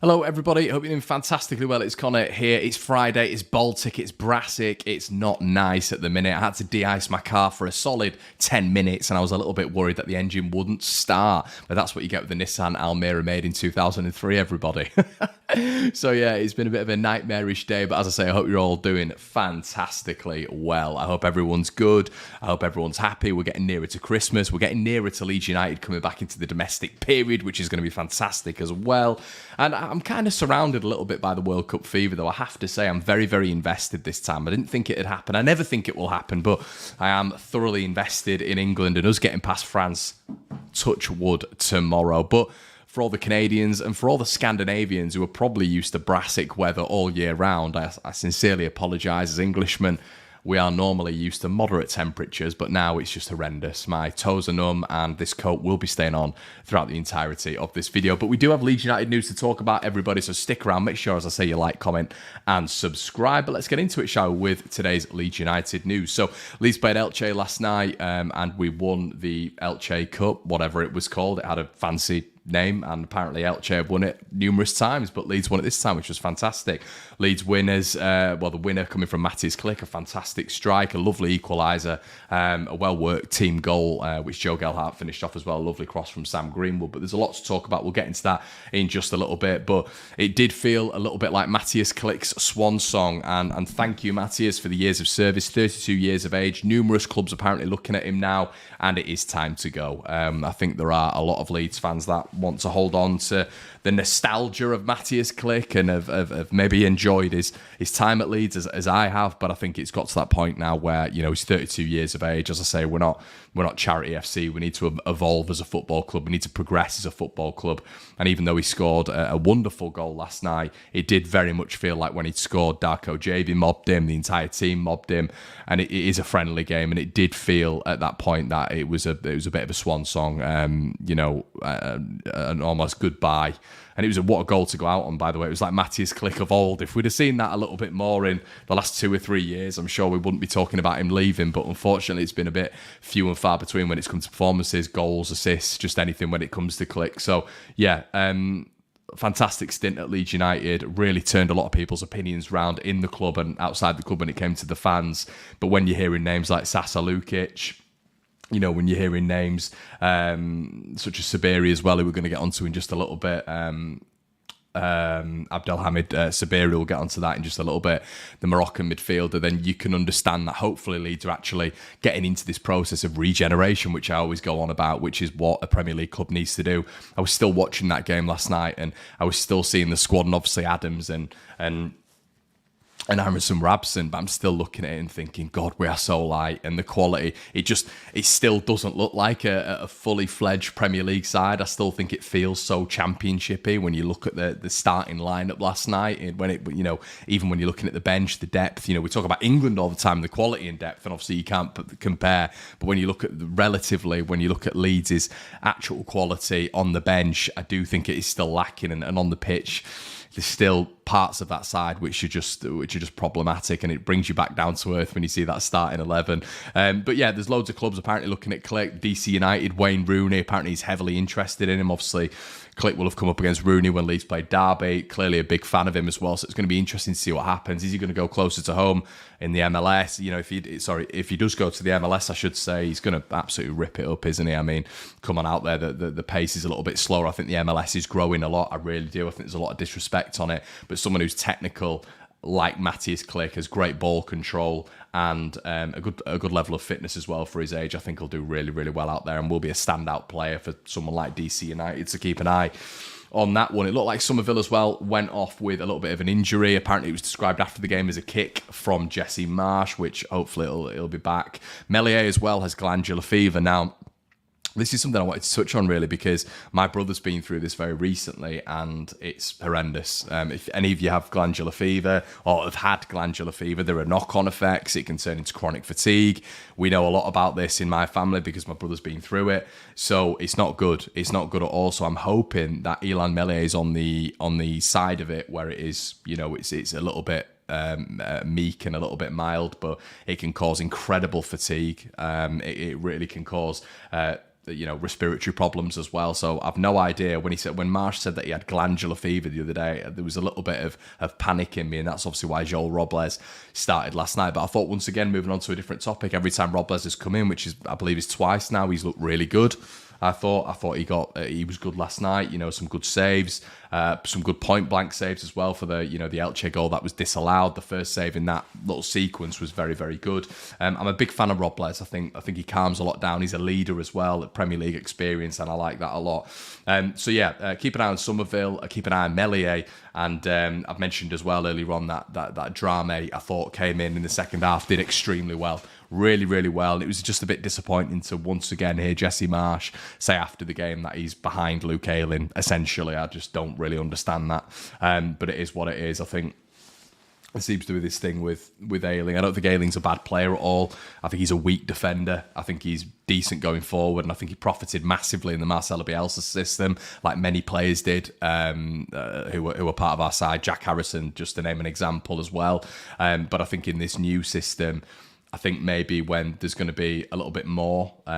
Hello everybody, hope you're doing fantastically well. It's Connor here. It's Friday, it's Baltic, it's Brassic, it's not nice at the minute. I had to de-ice my car for a solid 10 minutes and I was a little bit worried that the engine wouldn't start. But that's what you get with the Nissan Almera made in 2003, everybody. So yeah, it's been a bit of a nightmarish day, but as I say, I hope you're all doing fantastically well. I hope everyone's good. I hope everyone's happy. We're getting nearer to Christmas. We're getting nearer to Leeds United coming back into the domestic period, which is going to be fantastic as well. And I'm kind of surrounded a little bit by the World Cup fever, though. I have to say I'm very, very invested this time. I didn't think it would happen. I never think it will happen, but I am thoroughly invested in England and us getting past France, touch wood, tomorrow. But for all the Canadians and for all the Scandinavians who are probably used to Brassic weather all year round, I sincerely apologise. As Englishmen, we are normally used to moderate temperatures, but now it's just horrendous. My toes are numb and this coat will be staying on throughout the entirety of this video. But we do have Leeds United news to talk about, everybody, so stick around. Make sure, as I say, you like, comment and subscribe. But let's get into it, shall we, with today's Leeds United news. So Leeds played Elche last night and we won the Elche Cup, whatever it was called. It had a fancy name, and apparently Elche have won it numerous times, but Leeds won it this time, which was fantastic. Leeds winners, the winner coming from Matthias Klich, a fantastic strike, a lovely equaliser, a well-worked team goal, which Joe Gelhardt finished off as well, a lovely cross from Sam Greenwood. But there's a lot to talk about. We'll get into that in just a little bit, but it did feel a little bit like Matthias Klich's swan song, and thank you, Matthias, for the years of service, 32 years of age, numerous clubs apparently looking at him now, and it is time to go. I think there are a lot of Leeds fans that want to hold on to the nostalgia of Matthias Klich and have maybe enjoyed his time at Leeds as I have, but I think it's got to that point now where, you know, he's 32 years of age. As I say, we're not Charity FC. We need to evolve as a football club. We need to progress as a football club. And even though he scored a wonderful goal last night, it did very much feel like when he scored, Darko Javi mobbed him, the entire team mobbed him, and it is a friendly game. And it did feel at that point that it was a bit of a swan song, an almost goodbye. And it was what a goal to go out on, by the way. It was like Matthias Klich of old. If we'd have seen that a little bit more in the last 2 or 3 years, I'm sure we wouldn't be talking about him leaving. But unfortunately, it's been a bit few and far between when it's come to performances, goals, assists, just anything when it comes to Klich. So, yeah, fantastic stint at Leeds United. Really turned a lot of people's opinions round in the club and outside the club when it came to the fans. But when you're hearing names like Sasa Lukic, you know, when you're hearing names such as Sabiri as well, who we're going to get onto in just a little bit, Abdelhamid Sabiri, we'll get onto that in just a little bit, the Moroccan midfielder, then you can understand that hopefully Leeds are actually getting into this process of regeneration, which I always go on about, which is what a Premier League club needs to do. I was still watching that game last night and I was still seeing the squad, and obviously Adams and Aaronson were absent, but I'm still looking at it and thinking, God, we are so light, and the quality, it still doesn't look like a fully fledged Premier League side. I still think it feels so championshipy when you look at the starting lineup last night, and even when you're looking at the bench, the depth. You know, we talk about England all the time, the quality and depth, and obviously you can't compare. But when you look at when you look at Leeds' actual quality on the bench, I do think it is still lacking, and on the pitch, there's still parts of that side which are just problematic, and it brings you back down to earth when you see that starting 11. But yeah, there's loads of clubs apparently looking at Klich. DC United, Wayne Rooney, apparently he's heavily interested in him. Obviously, Klich will have come up against Rooney when Leeds played Derby. Clearly a big fan of him as well, so it's going to be interesting to see what happens. Is he going to go closer to home in the MLS? You know, if he does go to the MLS, I should say, he's going to absolutely rip it up, isn't he? I mean, come on out there, the pace is a little bit slower. I think the MLS is growing a lot. I really do. I think there's a lot of disrespect on it, but someone who's technical like Matthias Klich, has great ball control and a good level of fitness as well for his age, I think he'll do really, really well out there and will be a standout player for someone like DC United to keep an eye on that one. It looked like Somerville as well went off with a little bit of an injury. Apparently it was described after the game as a kick from Jesse Marsh, which hopefully it'll be back. Meslier as well has glandular fever. Now, this is something I wanted to touch on really because my brother's been through this very recently and it's horrendous. If any of you have glandular fever or have had glandular fever, there are knock-on effects. It can turn into chronic fatigue. We know a lot about this in my family because my brother's been through it. So it's not good. It's not good at all. So I'm hoping that Illan Meslier is on the side of it where it is, you know, it's a little bit meek and a little bit mild, but it can cause incredible fatigue. It really can cause respiratory problems as well. So I've no idea. When Marsh said that he had glandular fever the other day, there was a little bit of panic in me, and that's obviously why Joel Robles started last night. But I thought, once again, moving on to a different topic, every time Robles has come in, which is, I believe, is twice now, he's looked really good. I thought he was good last night. Some good saves, some good point blank saves as well for the Elche goal that was disallowed. The first save in that little sequence was very, very good. I'm a big fan of Robles. I think he calms a lot down. He's a leader as well, at Premier League experience, and I like that a lot. Keep an eye on Somerville. Keep an eye on Meslier. And I've mentioned as well earlier on that Drame, I thought, came in the second half, did extremely well. Really, really well. It was just a bit disappointing to once again hear Jesse Marsh say after the game that he's behind Luke Ayling. Essentially, I just don't really understand that. But it is what it is. I think it seems to be this thing with Ayling. I don't think Ayling's a bad player at all. I think he's a weak defender. I think he's decent going forward, and I think he profited massively in the Marcelo Bielsa system, like many players did who were part of our side. Jack Harrison, just to name an example as well. But I think in this new system, I think maybe when there's going to be a little bit more put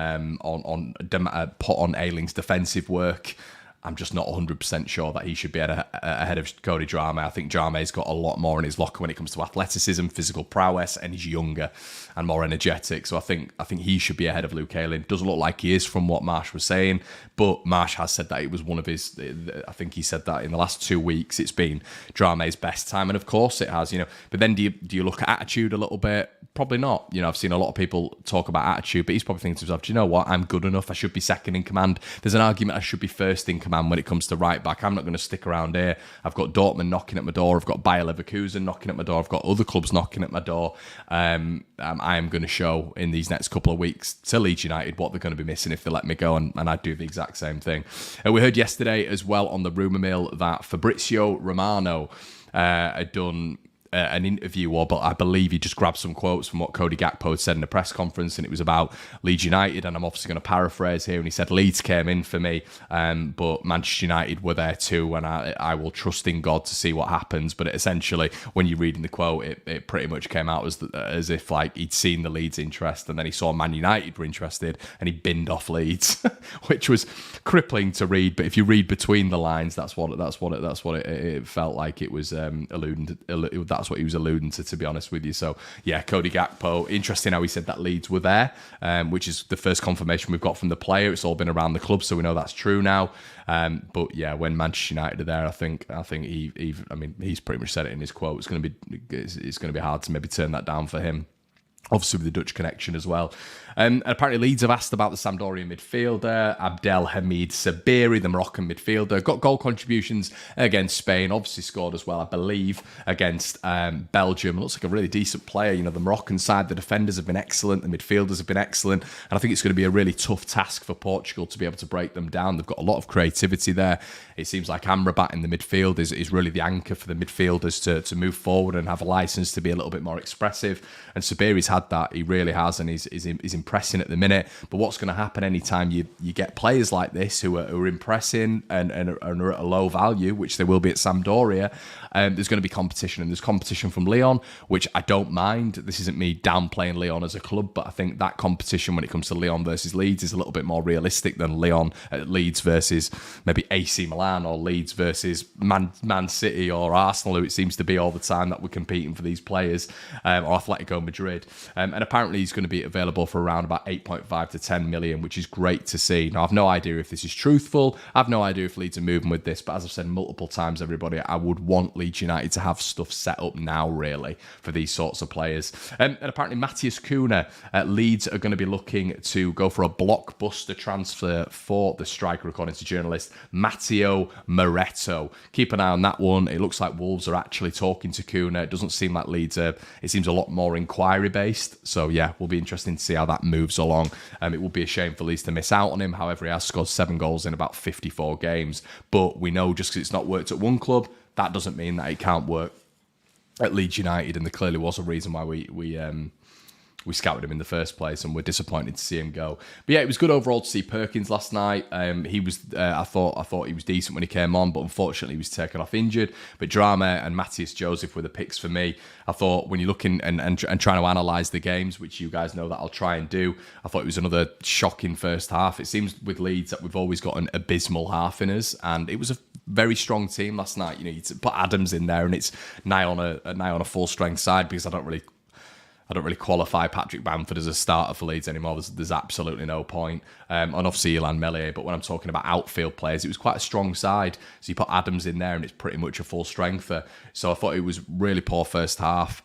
on Ayling's defensive work, I'm just not 100% sure that he should be ahead of Cody Drame. I think Drame's got a lot more in his locker when it comes to athleticism, physical prowess, and he's younger and more energetic. So I think he should be ahead of Luke Ayling. Doesn't look like he is from what Marsh was saying, but Marsh has said that it was one of his. I think he said that in the last 2 weeks it's been Drame's best time, and of course it has. But then do you look at attitude a little bit? Probably not. I've seen a lot of people talk about attitude, but he's probably thinking to himself, do you know what? I'm good enough. I should be second in command. There's an argument I should be first in command when it comes to right back. I'm not going to stick around here. I've got Dortmund knocking at my door. I've got Bayer Leverkusen knocking at my door. I've got other clubs knocking at my door. I am going to show in these next couple of weeks to Leeds United what they're going to be missing if they let me go, and I'd do the exact same thing. We heard yesterday as well on the rumour mill that Fabrizio Romano had done an interview, but I believe he just grabbed some quotes from what Cody Gakpo had said in a press conference, and it was about Leeds United, and I'm obviously going to paraphrase here, and he said, Leeds came in for me, but Manchester United were there too, and I will trust in God to see what happens. But essentially, when you're reading the quote, it pretty much came out as if like he'd seen the Leeds interest, and then he saw Man United were interested, and he binned off Leeds, which was crippling to read. But if you read between the lines, that's what it felt like it was alluding to. That's what he was alluding to be honest with you. So yeah, Cody Gakpo, interesting how he said that Leeds were there, which is the first confirmation we've got from the player. It's all been around the club, so we know that's true now. But yeah, when Manchester United are there, I think he's pretty much said it in his quote. It's going to be hard to maybe turn that down for him. Obviously with the Dutch connection as well. And apparently Leeds have asked about the Sampdoria midfielder, Abdelhamid Sabiri, the Moroccan midfielder. Got goal contributions against Spain, obviously scored as well, I believe, against Belgium. Looks like a really decent player. The Moroccan side, the defenders have been excellent, the midfielders have been excellent, and I think it's going to be a really tough task for Portugal to be able to break them down. They've got a lot of creativity there. It seems like Amrabat in the midfield is really the anchor for the midfielders to move forward and have a license to be a little bit more expressive, and Sabiri's had that. He really has, and he's impressing at the minute. But what's going to happen anytime you get players like this who are impressing and are at a low value, which they will be at Sampdoria, there's going to be competition, and there's competition from Lyon, which I don't mind. This isn't me downplaying Lyon as a club, but I think that competition when it comes to Lyon versus Leeds is a little bit more realistic than Leeds versus maybe AC Milan, or Leeds versus Man City or Arsenal, who it seems to be all the time that we're competing for these players, or Atletico Madrid. And apparently he's going to be available for around about 8.5 to 10 million, which is great to see. Now, I've no idea if this is truthful. I've no idea if Leeds are moving with this, but as I've said multiple times, everybody, I would want Leeds United to have stuff set up now, really, for these sorts of players. And apparently Matthias Klich, Leeds are going to be looking to go for a blockbuster transfer for the striker, according to journalist Matteo Moretto. Keep an eye on that one. It looks like Wolves are actually talking to Klich. It doesn't seem like Leeds it seems a lot more inquiry-based. So yeah, will be interesting to see how that moves along. It would be a shame for Leeds to miss out on him. However, he has scored 7 goals in about 54 games. But we know just because it's not worked at one club, that doesn't mean that it can't work at Leeds United. And there clearly was a reason why we we scouted him in the first place, and we're disappointed to see him go. But yeah, it was good overall to see Perkins last night. He was, I thought he was decent when he came on, but unfortunately he was taken off injured. But Drama and Matthias Joseph were the picks for me. I thought when you're looking and trying to analyse the games, which you guys know that I'll try and do, I thought it was another shocking first half. It seems with Leeds that we've always got an abysmal half in us, and it was a very strong team last night. You know, you put Adams in there, and it's nigh on a full strength side, because I don't really qualify Patrick Bamford as a starter for Leeds anymore. There's absolutely no point. And obviously Ilan Meslier, but when I'm talking about outfield players, it was quite a strong side. So you put Adams in there and it's pretty much a full strengther. So I thought it was really poor first half,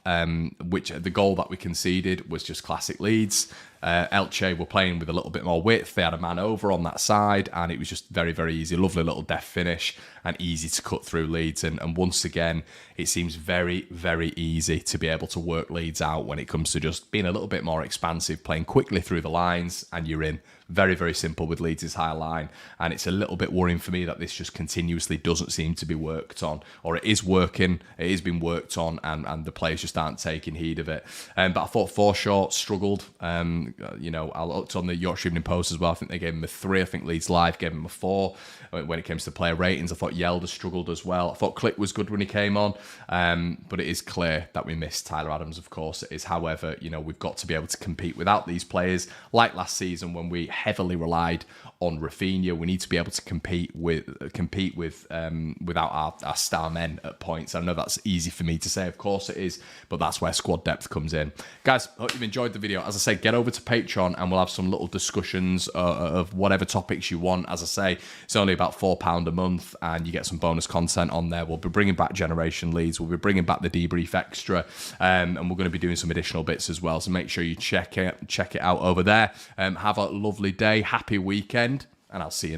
which the goal that we conceded was just classic Leeds. Elche were playing with a little bit more width. They had a man over on that side, and it was just very, very easy. Lovely little deft finish and easy to cut through Leeds. And once again, it seems very, very easy to be able to work Leeds out when it comes to just being a little bit more expansive, playing quickly through the lines, and you're in. Very, very simple with Leeds' high line. And it's a little bit worrying for me that this just continuously doesn't seem to be worked on. Or it is working, it is being worked on, and the players just aren't taking heed of it. But I thought Forshaw struggled. You know, I looked on the Yorkshire Evening Post as well. I think they gave him a 3. I think Leeds Live gave him a 4. When it comes to player ratings, I thought Yelder struggled as well. I thought Klich was good when he came on. But it is clear that we missed Tyler Adams, of course it is. However, you know, we've got to be able to compete without these players. Like last season when we heavily relied on Rafinha, we need to be able to compete without our star men at points. I know that's easy for me to say, of course it is, but that's where squad depth comes in. Guys, hope you've enjoyed the video. As I say, get over to Patreon and we'll have some little discussions of whatever topics you want. As I say, it's only about £4 a month and you get some bonus content on there. We'll be bringing back Generation Leeds, we'll be bringing back the debrief extra, and we're going to be doing some additional bits as well, so make sure you check it out over there. Have a lovely day, happy weekend, and I'll see you in a